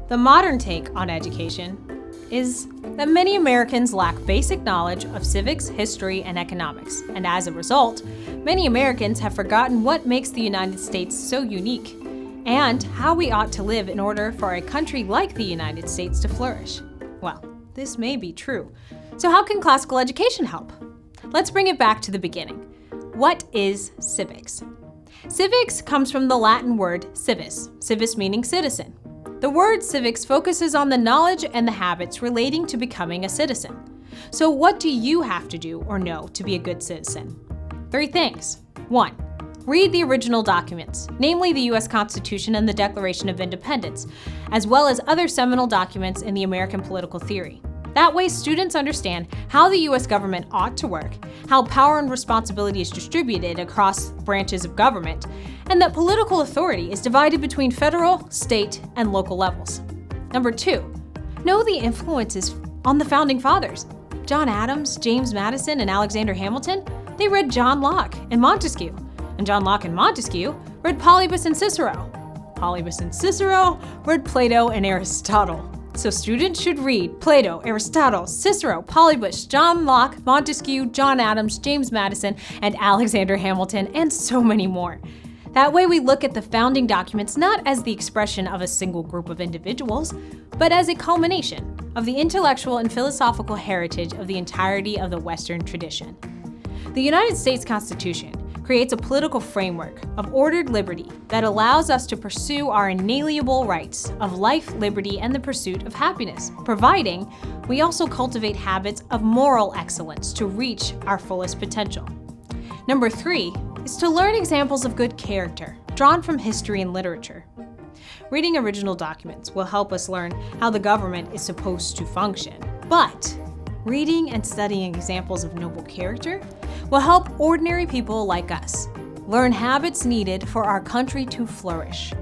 The modern take on education is that many Americans lack basic knowledge of civics, history, and economics, and as a result, many Americans have forgotten what makes the United States so unique and how we ought to live in order for a country like the United States to flourish. Well, this may be true. So how can classical education help? Let's bring it back to the beginning. What is civics? Civics comes from the Latin word civis, civis meaning citizen. The word civics focuses on the knowledge and the habits relating to becoming a citizen. So what do you have to do or know to be a good citizen? 3 things. 1. Read the original documents, namely the U.S. Constitution and the Declaration of Independence, as well as other seminal documents in the American political theory. That way, students understand how the U.S. government ought to work, how power and responsibility is distributed across branches of government, and that political authority is divided between federal, state, and local levels. Number 2, know the influences on the Founding Fathers. John Adams, James Madison, and Alexander Hamilton, they read John Locke and Montesquieu. And John Locke and Montesquieu read Polybus and Cicero. Polybus and Cicero read Plato and Aristotle. So students should read Plato, Aristotle, Cicero, Polybus, John Locke, Montesquieu, John Adams, James Madison, and Alexander Hamilton, and so many more. That way we look at the founding documents not as the expression of a single group of individuals, but as a culmination of the intellectual and philosophical heritage of the entirety of the Western tradition. The United States Constitution creates a political framework of ordered liberty that allows us to pursue our inalienable rights of life, liberty, and the pursuit of happiness, providing we also cultivate habits of moral excellence to reach our fullest potential. Number 3 is to learn examples of good character drawn from history and literature. Reading original documents will help us learn how the government is supposed to function, but reading and studying examples of noble character will help ordinary people like us learn habits needed for our country to flourish.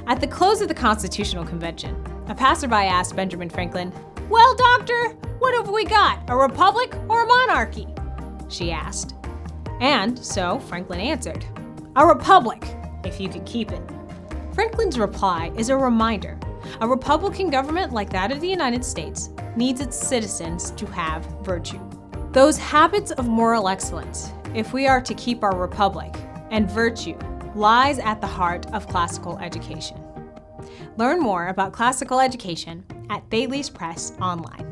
At the close of the Constitutional Convention, a passerby asked Benjamin Franklin, "Well, doctor, what have we got, a republic or a monarchy?" she asked. And so Franklin answered, "A republic, if you could keep it." Franklin's reply is a reminder. A republican government like that of the United States needs its citizens to have virtue. Those habits of moral excellence, if we are to keep our republic, and virtue lies at the heart of classical education. Learn more about classical education at Thales Press online.